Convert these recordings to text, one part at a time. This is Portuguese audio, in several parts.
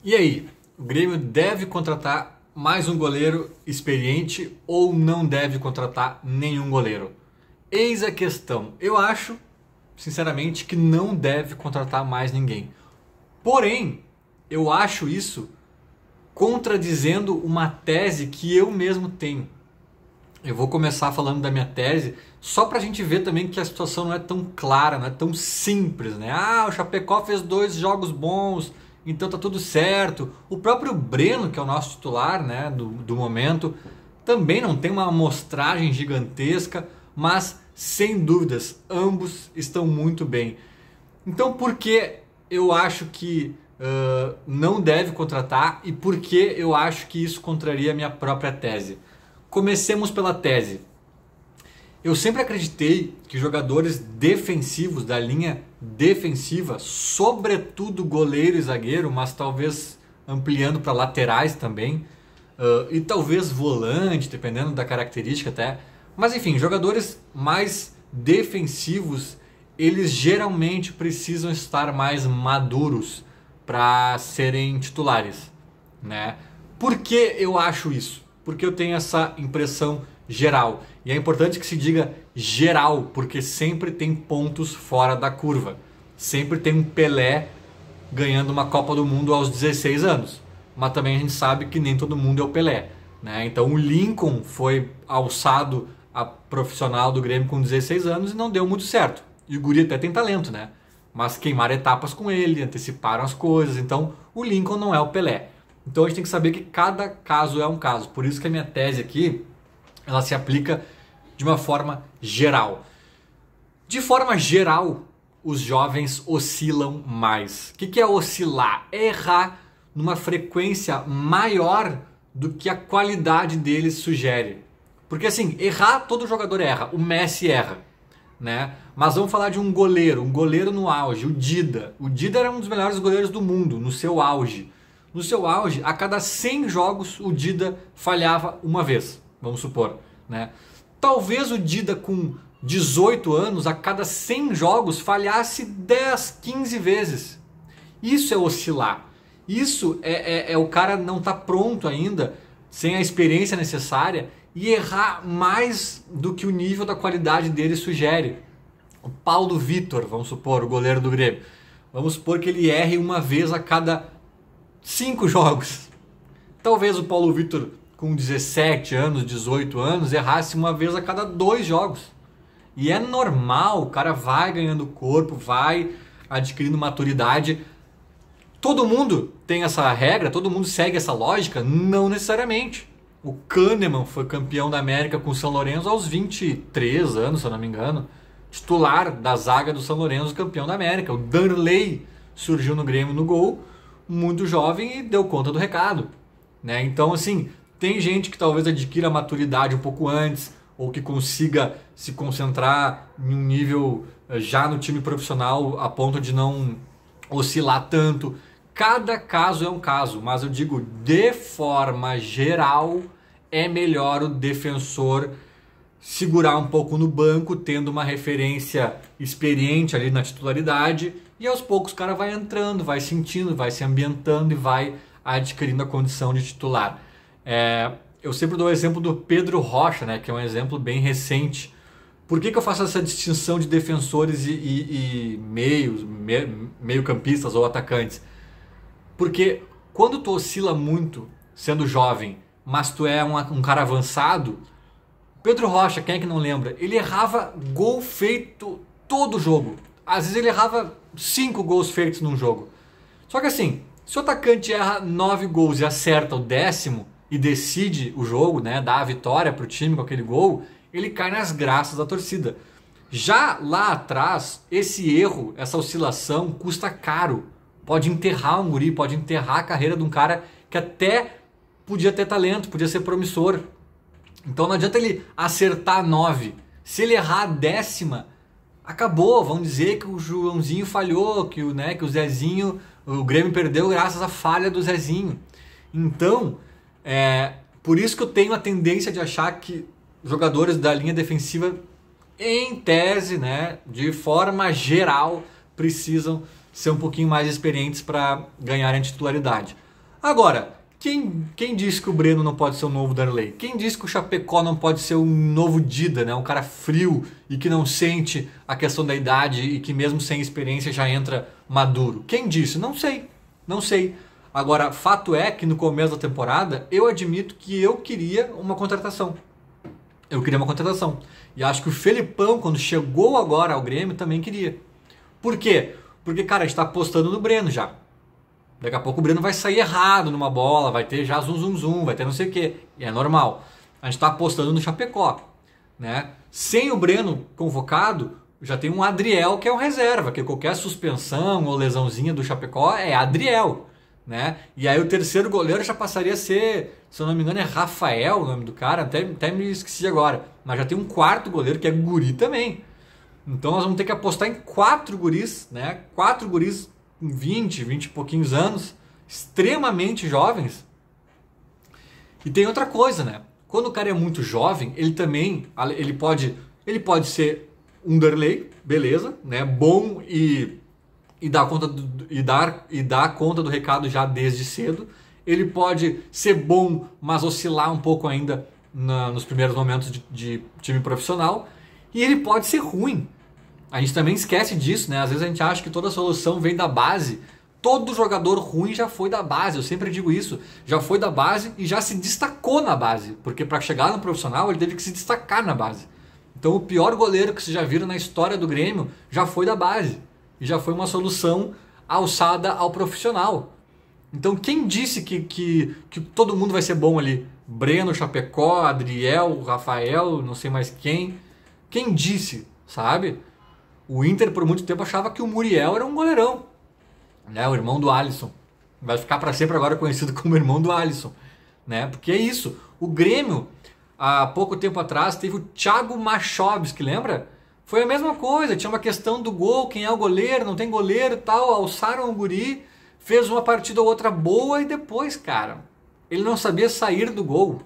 E aí, o Grêmio deve contratar mais um goleiro experiente ou não deve contratar nenhum goleiro? Eis a questão. Eu acho, sinceramente, que não deve contratar mais ninguém. Porém, eu acho isso contradizendo uma tese que eu mesmo tenho. Eu vou começar falando da minha tese, só pra gente ver também que a situação não é tão clara, não é tão simples, né? Ah, o Chapecó fez 2 jogos bons, então tá tudo certo. O próprio Breno, que é o nosso titular, né, do momento, também não tem uma amostragem gigantesca, mas sem dúvidas, ambos estão muito bem. Então por que eu acho que não deve contratar e por que eu acho que isso contraria a minha própria tese? Comecemos pela tese. Eu sempre acreditei que jogadores defensivos, da linha defensiva, sobretudo goleiro e zagueiro, mas talvez ampliando para laterais também, e talvez volante, dependendo da característica até. Mas enfim, jogadores mais defensivos, eles geralmente precisam estar mais maduros para serem titulares, né? Por que eu acho isso? Porque eu tenho essa impressão geral. E é importante que se diga geral, porque sempre tem pontos fora da curva. Sempre tem um Pelé ganhando uma Copa do Mundo aos 16 anos. Mas também a gente sabe que nem todo mundo é o Pelé, né? Então o Lincoln foi alçado a profissional do Grêmio com 16 anos e não deu muito certo. E o guri até tem talento, né? Mas queimaram etapas com ele, anteciparam as coisas. Então o Lincoln não é o Pelé. Então a gente tem que saber que cada caso é um caso. Por isso que a minha tese aqui, ela se aplica de uma forma geral. De forma geral, os jovens oscilam mais. O que é oscilar? É errar numa frequência maior do que a qualidade deles sugere. Porque assim, errar, todo jogador erra. O Messi erra, né? Mas vamos falar de um goleiro no auge, o Dida. O Dida era um dos melhores goleiros do mundo, no seu auge. No seu auge, a cada 100 jogos, o Dida falhava uma vez, vamos supor, né? Talvez o Dida com 18 anos, a cada 100 jogos, falhasse 10, 15 vezes. Isso é oscilar. Isso é o cara não estar pronto ainda, sem a experiência necessária, e errar mais do que o nível da qualidade dele sugere. O Paulo Vitor, vamos supor, o goleiro do Grêmio. Vamos supor que ele erre uma vez a cada 5 jogos. Talvez o Paulo Vitor com 17 anos, 18 anos, errasse uma vez a cada 2 jogos. E é normal, o cara vai ganhando corpo, vai adquirindo maturidade. Todo mundo tem essa regra, todo mundo segue essa lógica? Não necessariamente. O Kahneman foi campeão da América com o São Lourenço aos 23 anos, se eu não me engano. Titular da zaga do São Lourenço, campeão da América. O Danley surgiu no Grêmio no gol, muito jovem e deu conta do recado, né? Então assim, tem gente que talvez adquira maturidade um pouco antes ou que consiga se concentrar em um nível já no time profissional a ponto de não oscilar tanto. Cada caso é um caso, mas eu digo, de forma geral, é melhor o defensor segurar um pouco no banco, tendo uma referência experiente ali na titularidade, e aos poucos o cara vai entrando, vai sentindo, vai se ambientando e vai adquirindo a condição de titular. Eu sempre dou o exemplo do Pedro Rocha, né, que é um exemplo bem recente. Por que eu faço essa distinção de defensores e meio-campistas ou atacantes? Porque quando tu oscila muito, sendo jovem, mas tu é um cara avançado, Pedro Rocha, quem é que não lembra? Ele errava gol feito todo jogo. Às vezes ele errava 5 gols feitos num jogo. Só que assim, se o atacante erra 9 gols e acerta o 10º e decide o jogo, né, dá a vitória pro time com aquele gol, ele cai nas graças da torcida. Já lá atrás, esse erro, essa oscilação custa caro. Pode enterrar um guri, pode enterrar a carreira de um cara que até podia ter talento, podia ser promissor. Então não adianta ele acertar 9. Se ele errar a 10ª, acabou. Vão dizer que o Joãozinho falhou, que o Zezinho, o Grêmio perdeu graças à falha do Zezinho. Então, por isso que eu tenho a tendência de achar que jogadores da linha defensiva, em tese, né, de forma geral, precisam ser um pouquinho mais experientes para ganharem titularidade. Agora, quem disse que o Breno não pode ser um novo Darley? Quem disse que o Chapecó não pode ser um novo Dida, né? Um cara frio e que não sente a questão da idade e que mesmo sem experiência já entra maduro? Quem disse? Não sei, não sei. Agora, fato é que no começo da temporada eu admito que eu queria uma contratação. Eu queria uma contratação. E acho que o Felipão, quando chegou agora ao Grêmio, também queria. Por quê? Porque, cara, a gente tá apostando no Breno já. Daqui a pouco o Breno vai sair errado numa bola, vai ter já zum, vai ter não sei o quê. E é normal. A gente está apostando no Chapecó. Né? Sem o Breno convocado, já tem um Adriel que é um reserva, que qualquer suspensão ou lesãozinha do Chapecó é Adriel. Né? E aí o terceiro goleiro já passaria a ser, se eu não me engano, é Rafael o nome do cara, até me esqueci agora. Mas já tem um quarto goleiro que é guri também. Então nós vamos ter que apostar em 4 guris, né? 4 guris com 20 e pouquinhos anos, extremamente jovens. E tem outra coisa, né? Quando o cara é muito jovem, ele também, ele pode ser um Darley, beleza, né? Bom e dar conta do recado já desde cedo. Ele pode ser bom, mas oscilar um pouco ainda nos primeiros momentos de time profissional. E ele pode ser ruim. A gente também esquece disso, né? Às vezes a gente acha que toda solução vem da base. Todo jogador ruim já foi da base, eu sempre digo isso. Já foi da base e já se destacou na base. Porque para chegar no profissional ele teve que se destacar na base. Então o pior goleiro que vocês já viram na história do Grêmio já foi da base. E já foi uma solução alçada ao profissional. Então quem disse que todo mundo vai ser bom ali? Breno, Chapecó, Adriel, Rafael, não sei mais quem. Quem disse, sabe? O Inter por muito tempo achava que o Muriel era um goleirão, né? O irmão do Alisson. Vai ficar para sempre agora conhecido como irmão do Alisson, né? Porque é isso. O Grêmio, há pouco tempo atrás, teve o Thiago Machovski, lembra? Foi a mesma coisa, tinha uma questão do gol, quem é o goleiro, não tem goleiro e tal, alçaram o guri, fez uma partida ou outra boa e depois, cara, ele não sabia sair do gol,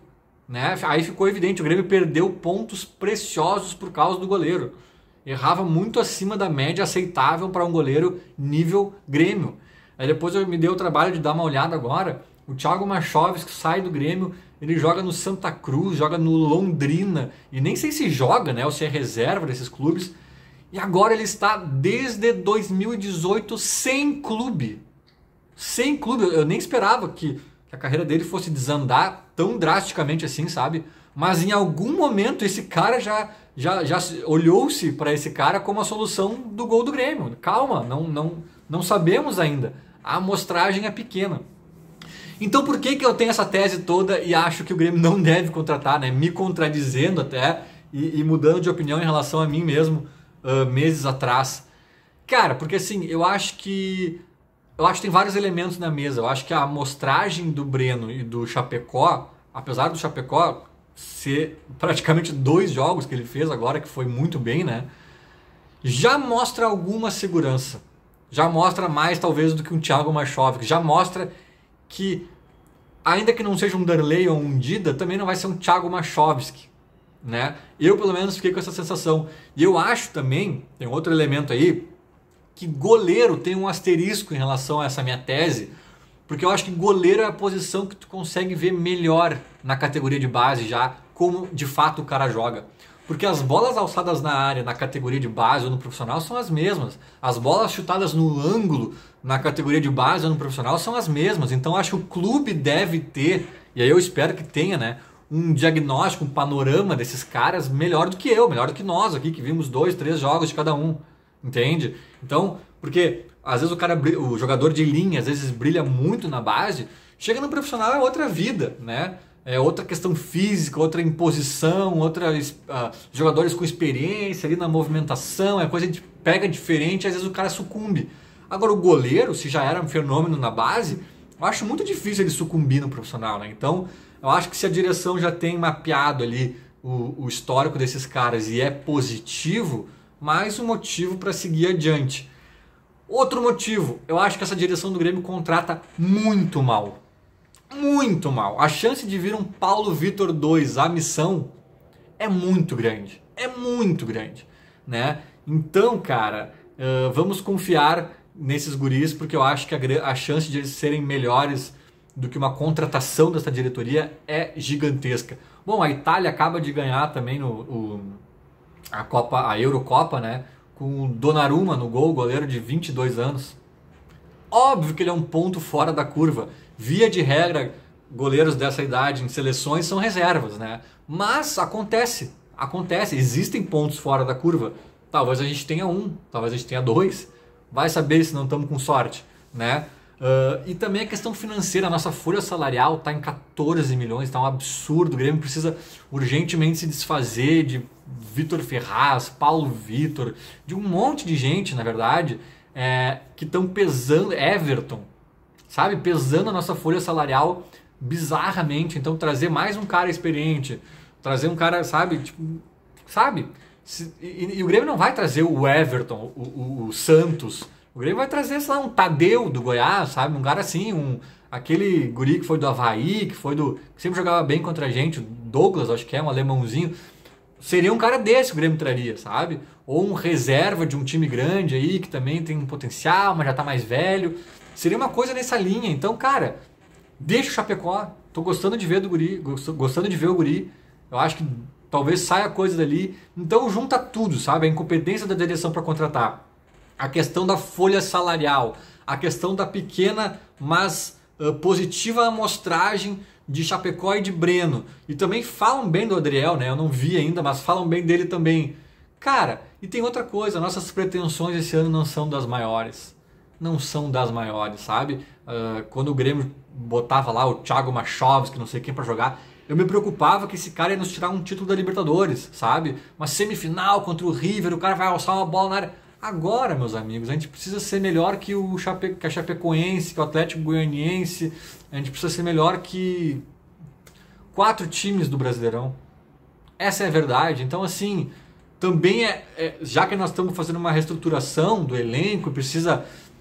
né? Aí ficou evidente, o Grêmio perdeu pontos preciosos por causa do goleiro. Errava muito acima da média aceitável para um goleiro nível Grêmio. Aí depois eu me dei o trabalho de dar uma olhada agora. O Thiago Machovski sai do Grêmio, ele joga no Santa Cruz, joga no Londrina, e nem sei se joga, né, ou se é reserva desses clubes. E agora ele está desde 2018 sem clube. Sem clube. Eu nem esperava que a carreira dele fosse desandar tão drasticamente assim, sabe? Mas em algum momento esse cara já olhou-se para esse cara como a solução do gol do Grêmio. Calma, não sabemos ainda. A amostragem é pequena. Então por que eu tenho essa tese toda e acho que o Grêmio não deve contratar, né? Me contradizendo até e mudando de opinião em relação a mim mesmo meses atrás. Cara, porque assim, eu acho que tem vários elementos na mesa. Eu acho que a amostragem do Breno e do Chapecó, apesar do Chapecó ser praticamente 2 jogos que ele fez agora, que foi muito bem, né? Já mostra alguma segurança. Já mostra mais, talvez, do que um Thiago Machovski. Já mostra que, ainda que não seja um Darley ou um Dida, também não vai ser um Thiago Machovski, né? Eu, pelo menos, fiquei com essa sensação. E eu acho também, tem outro elemento aí, que goleiro tem um asterisco em relação a essa minha tese, porque eu acho que goleiro é a posição que tu consegue ver melhor na categoria de base já, como de fato o cara joga. Porque as bolas alçadas na área, na categoria de base ou no profissional são as mesmas. As bolas chutadas no ângulo, na categoria de base ou no profissional são as mesmas. Então acho que o clube deve ter, e aí eu espero que tenha, né, um diagnóstico, um panorama desses caras melhor do que eu, melhor do que nós aqui, que vimos 2, 3 jogos de cada um. Entende? Então, porque às vezes o jogador de linha, às vezes brilha muito na base, chega no profissional é outra vida, né? É outra questão física, outra imposição, jogadores com experiência ali na movimentação, é coisa que pega diferente, às vezes o cara sucumbe. Agora o goleiro, se já era um fenômeno na base, eu acho muito difícil ele sucumbir no profissional, né? Então, eu acho que se a direção já tem mapeado ali o histórico desses caras e é positivo, mais um motivo para seguir adiante. Outro motivo, eu acho que essa direção do Grêmio contrata muito mal. Muito mal. A chance de vir um Paulo Vitor 2 à missão é muito grande. É muito grande, né? Então, cara, vamos confiar nesses guris, porque eu acho que a chance de eles serem melhores do que uma contratação dessa diretoria é gigantesca. Bom, a Itália acaba de ganhar também a Eurocopa, né? Com o Donnarumma no gol, goleiro de 22 anos. Óbvio que ele é um ponto fora da curva. Via de regra, goleiros dessa idade em seleções são reservas, né? Mas acontece, existem pontos fora da curva. Talvez a gente tenha um, talvez a gente tenha dois. Vai saber se não estamos com sorte, né? E também a questão financeira, a nossa folha salarial está em 14 milhões, está um absurdo. O Grêmio precisa urgentemente se desfazer de Vitor Ferraz, Paulo Vitor, de um monte de gente, na verdade, que estão pesando, Everton, sabe? Pesando a nossa folha salarial bizarramente. Então trazer mais um cara experiente, trazer um cara, sabe? E o Grêmio não vai trazer o Everton, o Santos. O Grêmio vai trazer, sei lá, um Tadeu do Goiás, sabe? Um cara assim, aquele guri que foi do Avaí, que sempre jogava bem contra a gente, o Douglas, acho que é um alemãozinho. Seria um cara desse que o Grêmio traria, sabe? Ou um reserva de um time grande aí, que também tem um potencial, mas já tá mais velho. Seria uma coisa nessa linha. Então, cara, deixa o Chapecó. Tô gostando de ver do guri, gostando de ver o guri. Eu acho que talvez saia coisa dali. Então junta tudo, sabe? A incompetência da direção para contratar, a questão da folha salarial, a questão da pequena, mas positiva amostragem de Chapecó e de Breno. E também falam bem do Adriel, né? Eu não vi ainda, mas falam bem dele também. Cara, e tem outra coisa, nossas pretensões esse ano não são das maiores. Não são das maiores, sabe? Quando o Grêmio botava lá o Thiago Machovski, não sei quem para jogar, eu me preocupava que esse cara ia nos tirar um título da Libertadores, sabe? Uma semifinal contra o River, o cara vai alçar uma bola na área. Agora, meus amigos, a gente precisa ser melhor que que a Chapecoense, que o Atlético Goianiense. A gente precisa ser melhor que 4 times do Brasileirão. Essa é a verdade. Então, assim, também já que nós estamos fazendo uma reestruturação do elenco,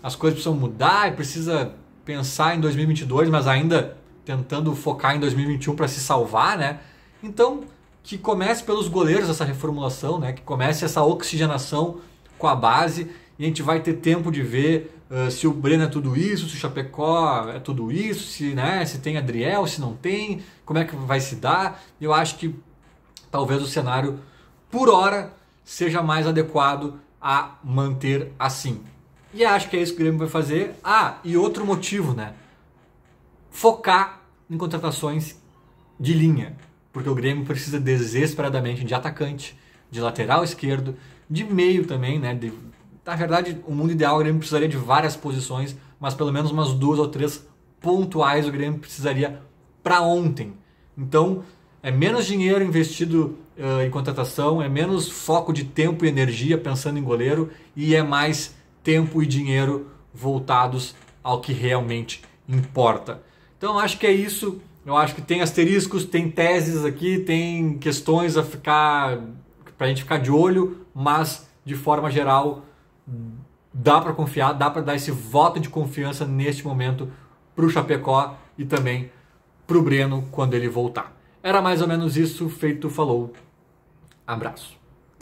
as coisas precisam mudar e precisa pensar em 2022, mas ainda tentando focar em 2021 para se salvar, né? Então, que comece pelos goleiros essa reformulação, né? Que comece essa oxigenação com a base, e a gente vai ter tempo de ver se o Breno é tudo isso, se o Chapecó é tudo isso, se tem Adriel, se não tem, como é que vai se dar. Eu acho que talvez o cenário, por hora, seja mais adequado a manter assim. E acho que é isso que o Grêmio vai fazer. E outro motivo, né? Focar em contratações de linha, porque o Grêmio precisa desesperadamente de atacante, de lateral esquerdo, de meio também, né? Na verdade, o mundo ideal, o Grêmio precisaria de várias posições, mas pelo menos umas 2 ou 3 pontuais o Grêmio precisaria para ontem. Então, é menos dinheiro investido em contratação, é menos foco de tempo e energia pensando em goleiro, e é mais tempo e dinheiro voltados ao que realmente importa. Então, acho que é isso. Eu acho que tem asteriscos, tem teses aqui, tem questões pra gente ficar de olho, mas de forma geral dá para confiar, dá para dar esse voto de confiança neste momento pro Chapecó e também pro Breno quando ele voltar. Era mais ou menos isso, feito, falou. Abraço.